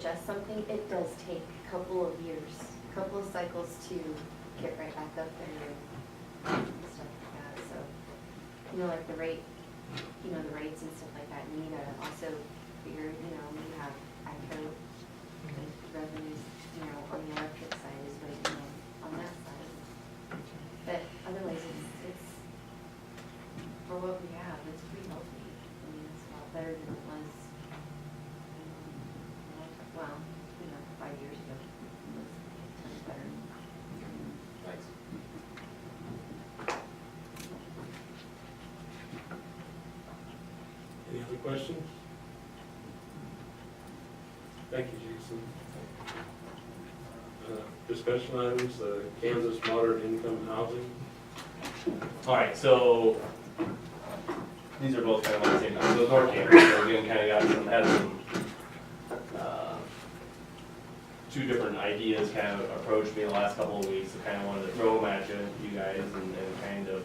adjust something, it does take a couple of years, a couple of cycles to get right back up there and stuff like that, so, you know, like the rate, you know, the rates and stuff like that, and you gotta also figure, you know, we have ACO revenues, you know, on the electric side is what, you know, on that side. But otherwise, it's, for what we have, it's pretty healthy. I mean, it's a lot better than it was, well, you know, 5 years ago. It was a ton better. Thanks. Any other questions? Thank you, Jason. Discussion items, Kansas moderate income housing. All right, so these are both kind of on the same time. So North Campus, so again, kind of had some two different ideas kind of approached me the last couple of weeks. So kind of wanted to throw them at you guys, and kind of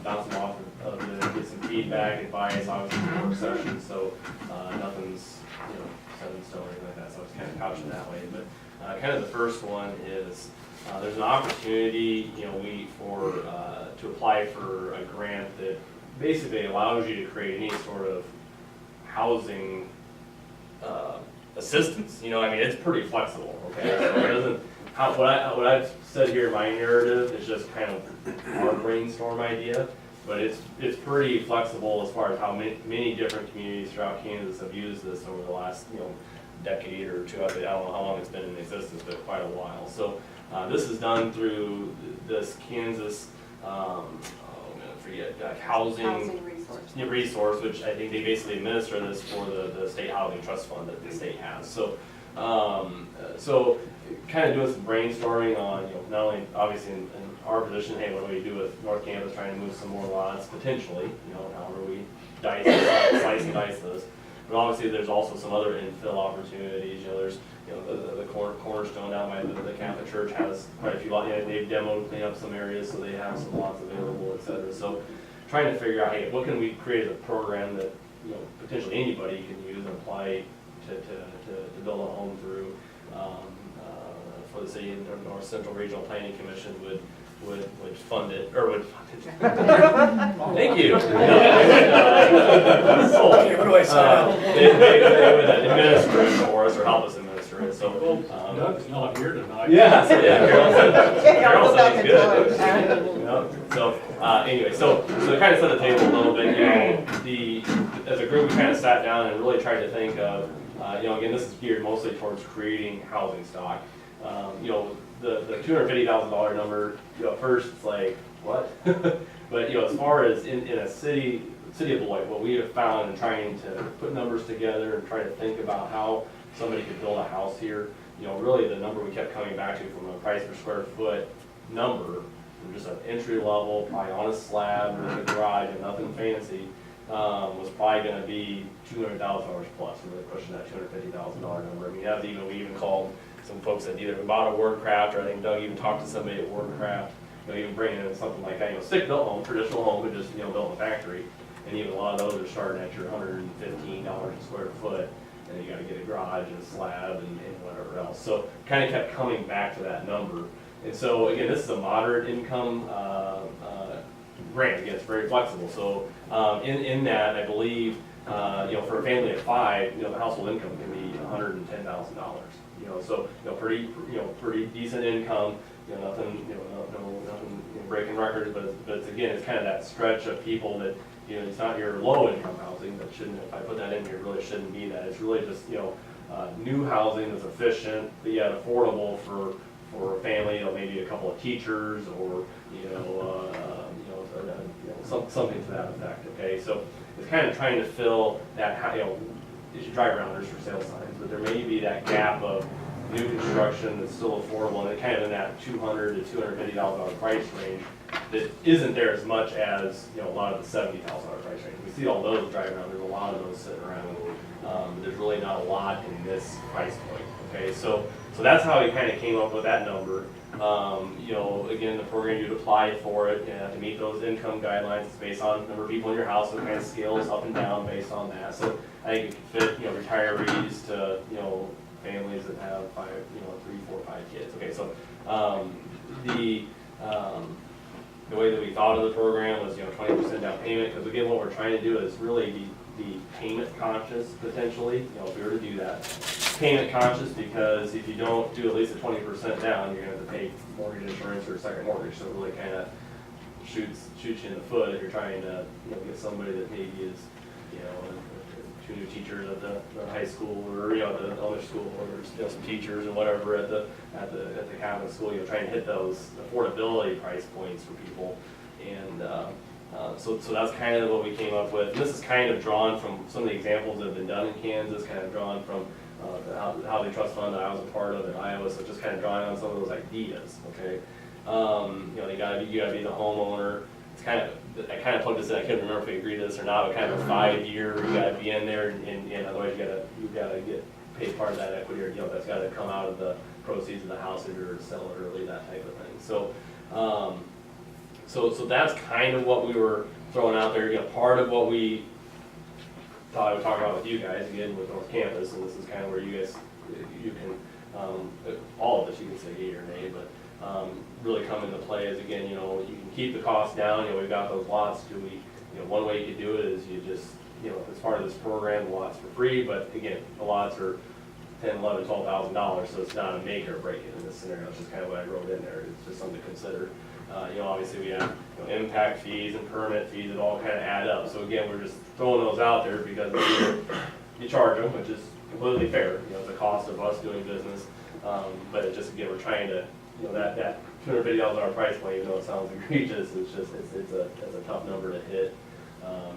bounce them off of it, get some feedback, advice, obviously work sessions. So nothing's, you know, set in stone or anything like that. So I was kind of couching that way, but. Kind of the first one is there's an opportunity, you know, to apply for a grant that basically allows you to create any sort of housing assistance. You know, I mean, it's pretty flexible. Okay, so it doesn't. What I've said here in my narrative is just kind of our brainstorm idea, but it's pretty flexible as far as how many different communities throughout Kansas have used this over the last, you know, decade or two. I don't know how long it's been in existence, but quite a while. So this is done through this Kansas, I'm gonna forget, housing resource, which I think they basically administer this for the state housing trust fund that the state has. So so kind of doing some brainstorming on, you know, not only obviously in our position, hey, what do we do with North Campus, trying to move some more lots potentially, you know, however we slice and dice this. But obviously, there's also some other infill opportunities. You know, there's, you know, the Cornerstone down by the Catholic Church has quite a few lots. You know, they've demoed, cleaned up some areas, so they have some lots available, et cetera. So, trying to figure out, hey, what can we create as a program that, you know, potentially anybody can use and apply to build a home through for the city, and North Central Regional Planning Commission would fund it, or would fund it. Thank you. They would administer it for us, or help us administer it, so. Doug's not here tonight. Yeah, so yeah, Carol said he's good. You know, so, anyway, so to kind of set the table a little bit, you know, as a group, we kind of sat down and really tried to think of, you know, again, this is geared mostly towards creating housing stock. You know, the $250,000 number, you know, at first it's like, what? But, you know, as far as in a city of Beloit, what we have found in trying to put numbers together and try to think about how somebody could build a house here, you know, really the number we kept coming back to from a price per square foot number, from just an entry level, probably on a slab with a garage and nothing fancy, was probably going to be $200,000 plus. We're really pushing that $250,000 number. I mean, that's even, we even called some folks that either bought a Wordcraft, or I think Doug even talked to somebody at Wordcraft, you know, even bringing in something like that, you know, stick-built home, traditional home, but just, you know, built in a factory. And even a lot of those are starting at your $115 a square foot, and you got to get a garage and a slab and whatever else. So kind of kept coming back to that number. And so again, this is a moderate income grant. Again, it's very flexible. So in that, I believe, you know, for a family of 5, you know, the household income can be $110,000. You know, so pretty decent income. You know, nothing, nothing breaking records, but it's, again, it's kind of that stretch of people that, you know, it's not your low income housing that shouldn't. If I put that in here, it really shouldn't be that. It's really just, you know, new housing that's efficient, but yet affordable for a family. You know, maybe a couple of teachers, or something to that effect. Okay, so it's kind of trying to fill that. You know, you should drive around, there's for sale signs, but there may be that gap of new construction that's still affordable, and kind of in that $200,000 to $250,000 price range, that isn't there as much as, you know, a lot of the $70,000 price range. We see all those driving around, there's a lot of those sitting around. There's really not a lot in this price point, okay? So that's how we kind of came up with that number. You know, again, the program, you'd apply for it, to meet those income guidelines. It's based on number of people in your house, so it kind of scales up and down based on that. So I think it could fit, you know, retirees to, you know, families that have 5, you know, 3, 4, 5 kids. Okay, so, the way that we thought of the program was, you know, 20% down payment, because again, what we're trying to do is really be payment conscious potentially, you know, if we were to do that. Payment conscious, because if you don't do at least a 20% down, you're gonna have to pay mortgage insurance or second mortgage, so it really kind of shoots you in the foot if you're trying to, you know, get somebody that maybe is, you know, 2 new teachers at the high school, or, you know, the elementary school, or there's, you know, some teachers and whatever at the Catholic school, you know, trying to hit those affordability price points for people. And so that's kind of what we came up with. And this is kind of drawn from some of the examples that have been done in Kansas, kind of drawn from the Housing Trust Fund that I was a part of in Iowa, so just kind of drawing on some of those ideas, okay? You know, you gotta be the homeowner. It's kind of, I kind of plugged this in, I couldn't remember if we agreed to this or not, but kind of a 5-year, you gotta be in there, and otherwise you gotta get paid part of that equity, or, you know, that's gotta come out of the proceeds of the house if you're to sell it early, that type of thing. So, so that's kind of what we were throwing out there. You know, part of what we thought I would talk about with you guys, again, with North Campus, and this is kind of where you guys, you can, all of this, you can say yea or nay, but really come into play is, again, you know, you can keep the cost down. You know, we've got those lots. Do we, you know, one way you could do it is you just, you know, as part of this program, the lots for free, but again, the lots are $10,000, $11,000, $12,000, so it's not a make or break it in this scenario. It's just kind of what I wrote in there. It's just something to consider. You know, obviously we have, you know, impact fees and permit fees that all kind of add up. So again, we're just throwing those out there because you charge them, which is completely fair. You know, it's the cost of us doing business. But it's just, again, we're trying to, you know, that $250,000 price point, even though it sounds egregious, it's just, it's a tough number to hit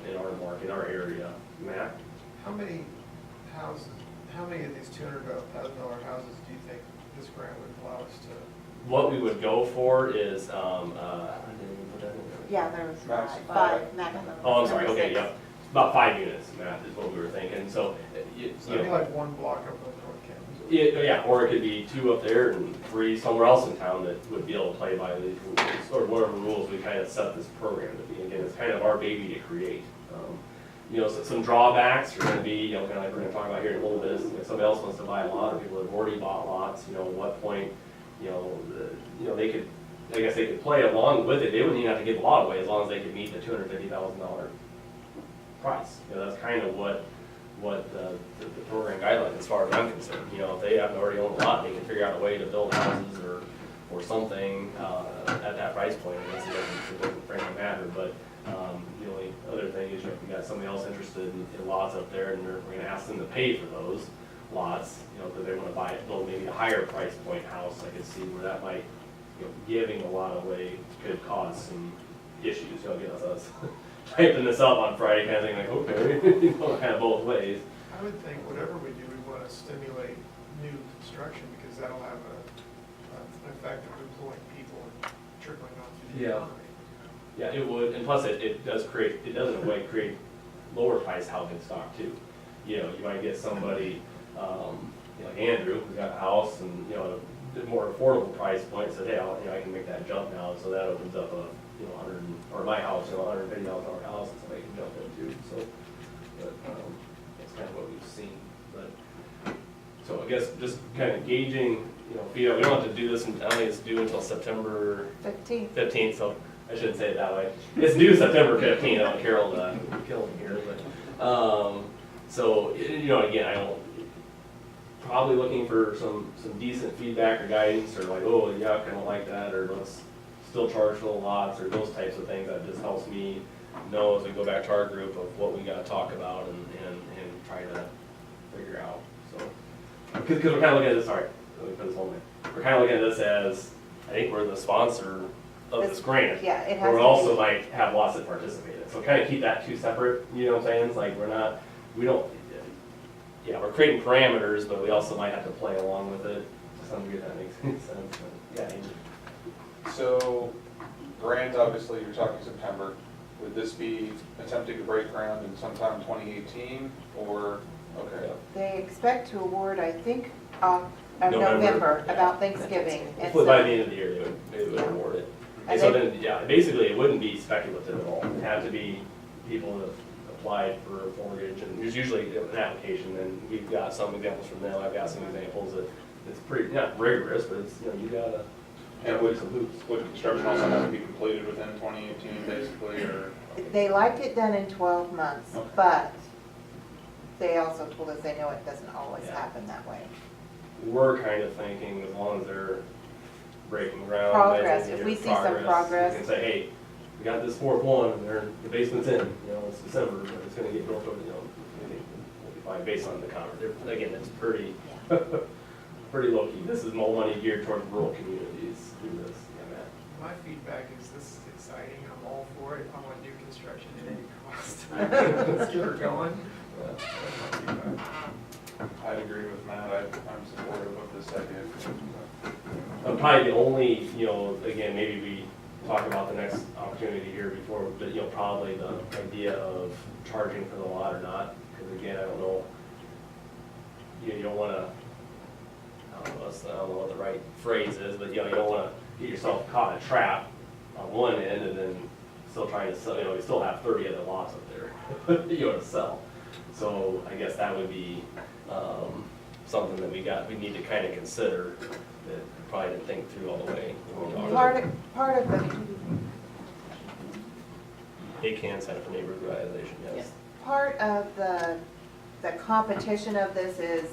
in our market, our area. Matt? How many houses, how many of these $200,000 houses do you think this grant would allow us to? What we would go for is, I didn't even put that in there. Yeah, there was Max five maximum. Oh, I'm sorry, okay, yeah, about 5 units, Matt, is what we were thinking, so. So it'd be like one block up on North Campus. Yeah, or it could be 2 up there and 3 somewhere else in town that would be able to play by the, or whatever rules we kind of set this program to be. Again, it's kind of our baby to create. You know, so some drawbacks are gonna be, you know, kind of like we're gonna talk about here in a little bit, is if somebody else wants to buy a lot, or people have already bought lots, you know, at what point, you know, they could, I guess they could play along with it. They wouldn't even have to give a lot away as long as they could meet the $250,000 price. You know, that's kind of what the program guidelines, as far as I'm concerned. You know, if they haven't already owned a lot, they can figure out a way to build houses or something at that price point. I guess it doesn't frankly matter, but the only other thing is, you know, if you got somebody else interested in lots up there, and we're gonna ask them to pay for those lots, you know, because they want to build maybe a higher price point house. I could see where that might, you know, giving a lot away could cause some issues. You know, again, us typing this up on Friday, kind of thing, like, okay, you know, kind of both ways. I would think whatever we do, we want to stimulate new construction because that'll have an effect of employing people and trickling on through the Yeah. economy. Yeah, it would, and plus it does in a way create lower price housing stock too. You know, you might get somebody, you know, like Andrew, who's got a house and, you know, a more affordable price point, said, hey, you know, I can make that jump now, so that opens up a, you know, or my house, you know, $150,000 house that somebody can jump into, so, but, that's kind of what we've seen, but, so I guess just kind of gauging, you know, feedback. We don't have to do this, I don't think it's due until September 15th, so I shouldn't say it that way. It's due September 15th, I don't Carol kill me here, but, so, you know, again, I don't, probably looking for some decent feedback or guidance, or like, oh, yeah, I don't like that, or let's still charge full lots, or those types of things. That just helps me know as we go back to our group of what we gotta talk about and try to figure out, so. Because we're kind of looking at this, sorry, let me put this one way. We're kind of looking at this as, I think we're the sponsor of this grant. Yeah, it has But we to also be. might have lots that participate in it. So kind of keep that two separate, you know what I'm saying? It's like we don't, yeah, we're creating parameters, but we also might have to play along with it to some degree, if that makes any sense. But, yeah, Amy. So, grant, obviously, you're talking September. Would this be attempting to break ground in sometime 2018, or, okay? They expect to award, I think, of November, November, yeah. about Thanksgiving. And Hopefully by so- the end of the year, they would award it. And And so they- then, yeah, basically, it wouldn't be speculative at all. It'd have to be people that have applied for a mortgage, and there's usually an application, and we've got some examples from them, I've got some examples that it's pretty, not rigorous, but it's, you know, you gotta, And would, some hoops. would construction also have to be completed within 2018, basically, or? They liked it done in 12 months, Okay. but they also told us they know it doesn't always Yeah. happen that way. We're kind of thinking, as long as they're breaking ground. Progress, by the end if of we the see some progress. We can say, hey, we got this fourth one, and the basement's in, you know, it's December, but it's gonna get built over, you know, we'll be fine based on the conversation. Again, it's pretty, pretty low key. This is more money geared towards rural communities through this, yeah, Matt. My feedback is this is exciting, I'm all for it, I want new construction at any cost. Let's get her going. That's my feedback. I'd agree with Matt, I'm supportive of this idea. Probably the only, you know, again, maybe we talk about the next opportunity here before, but, you know, probably the idea of charging for the lot or not, because again, I don't know, you don't wanna, I don't know what the right phrase is, but, you know, you don't wanna get yourself caught in a trap on one end and then still trying to sell, you know, you still have 30 other lots up there, you know, to sell. So I guess that would be, something that we need to kind of consider, that we probably didn't think through all the way. when we talked. Part of the, It can set up for neighborhood revitalization, yes. part of the competition of this is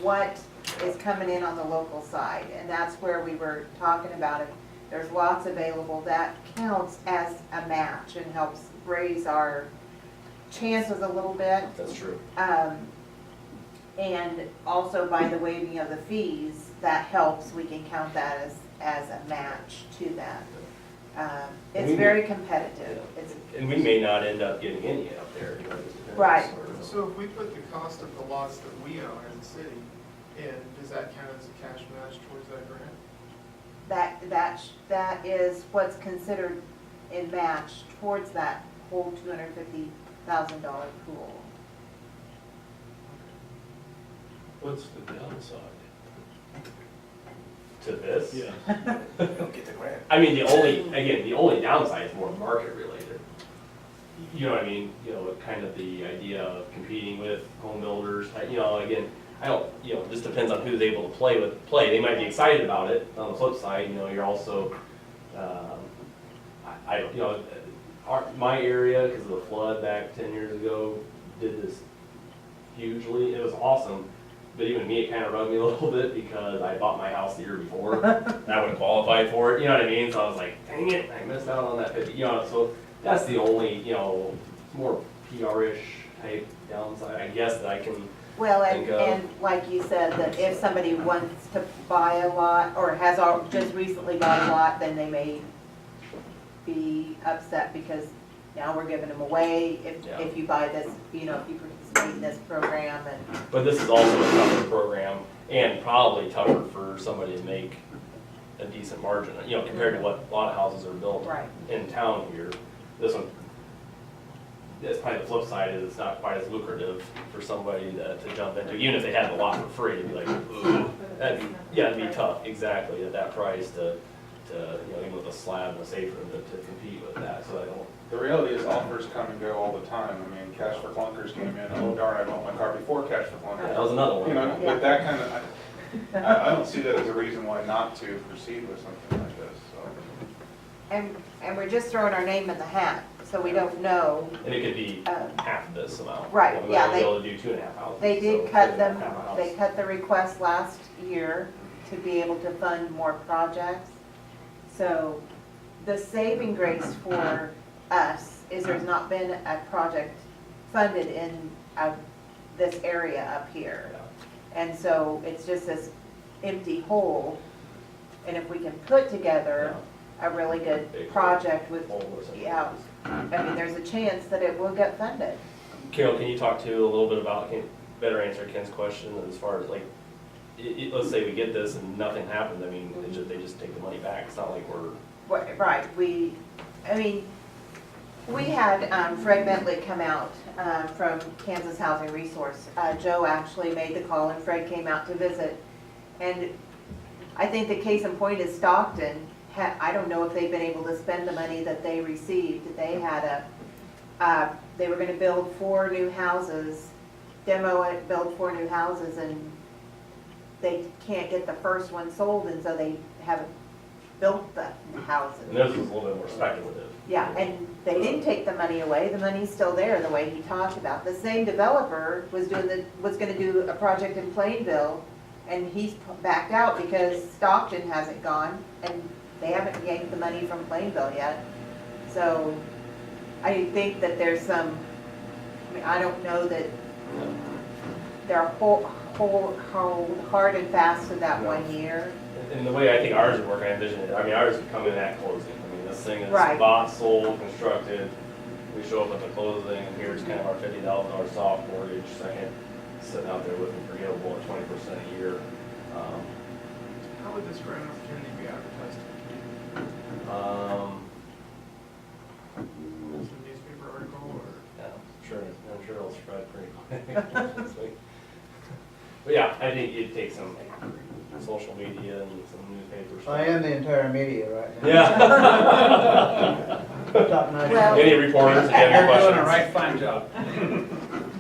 what is coming in on the local side, and that's where we were talking about it. There's lots available, that counts as a match and helps raise our chances a little bit. That's true. And also by the waiving of the fees, that helps, we can count that as a match to that. It's very competitive. It's, And we may not end up getting any out there, you know, it just depends. Right. So if we put the cost of the lots that we own as a city in, does that count as a cash match towards that grant? that is what's considered in match towards that whole $250,000 pool. What's the downside? To this? Yeah. Don't get the grant. I mean, the only downside is more market related. You know what I mean? You know, kind of the idea of competing with home builders, you know, again, I don't, you know, it just depends on who's able to play. They might be excited about it. On the flip side, you know, you're also, you know, my area, because of the flood back 10 years ago, did this hugely. It was awesome. But even me, it kind of rubbed me a little bit because I bought my house the year before and I would have qualified for it, you know what I mean? So I was like, dang it, I missed out on that 50, you know, so that's the only, you know, more PR-ish type downside, I guess, that I can, Well, Think of- and like you said, that if somebody wants to buy a lot or has just recently bought a lot, then they may be upset because now we're giving them away Yeah. if you buy this, you know, if you participate in this program and. but this is also a tougher program and probably tougher for somebody to make a decent margin, you know, compared to what a lot of houses are built Right. in town here. This one, that's probably the flip side, is it's not quite as lucrative for somebody to jump into, even if they had the lot for free, it'd be like, ooh, it'd be tough, exactly, at that price to, you know, even with a slab and a safe room to compete with that, so I don't. The reality is offers come and go all the time. I mean, Cash for Clunkers came in, oh darn, I bought my car before Cash for That Clunkers. was another one. You know, Yeah. with that kind of, I don't see that as a reason why not to proceed with something like this, so. And we're just throwing our name in the hat, so we don't know. And it could be Um, half of this amount. Right, You know, we yeah, might be able to do 2.5 houses. They did so cut half them, a house. they cut the request last year to be able to fund more projects. So the saving grace for us is there's not been a project funded in this area up here. Yeah. And so it's just this empty hole. And if we can put together a really good Big project with, hole or something. yeah, I mean, there's a chance that it will get funded. Carol, can you talk to a little bit about, better answer Ken's question as far as like, let's say we get this and nothing happens, I mean, they just take the money back, it's not like we're Right, I mean, we had Fred Bentley come out from Kansas Housing Resource. Joe actually made the call and Fred came out to visit. And I think the case in point is Stockton. I don't know if they've been able to spend the money that they received. They had they were gonna build 4 new houses, demo it, build 4 new houses, and they can't get the first one sold, and so they haven't built the houses. And this was a little bit more speculative. Yeah, and they didn't take the money away, the money's still there, the way he talked about. The same developer was gonna do a project in Plainville, and he's backed out because Stockton hasn't gone, and they haven't yanked the money from Plainville yet. So, I think that there's some, I mean, I don't know that they're hold hard and fast to that 1 year. And the way I think ours would work, I envision it, I mean, ours would come in at closing. I mean, this thing is Right. bought, sold, constructed. We show up at the closing, and here's kind of our $50,000 soft mortgage, second, sitting out there looking forgivable at 20% a year. How would this grant opportunity be advertised? As a newspaper article or? Yeah, I'm sure it'll spread pretty quick. But yeah, I think you'd take some social media and some newspapers. I am the entire media right now. Yeah. Top notch. Well- Any reporters, if you have any You're doing questions? a right fine job.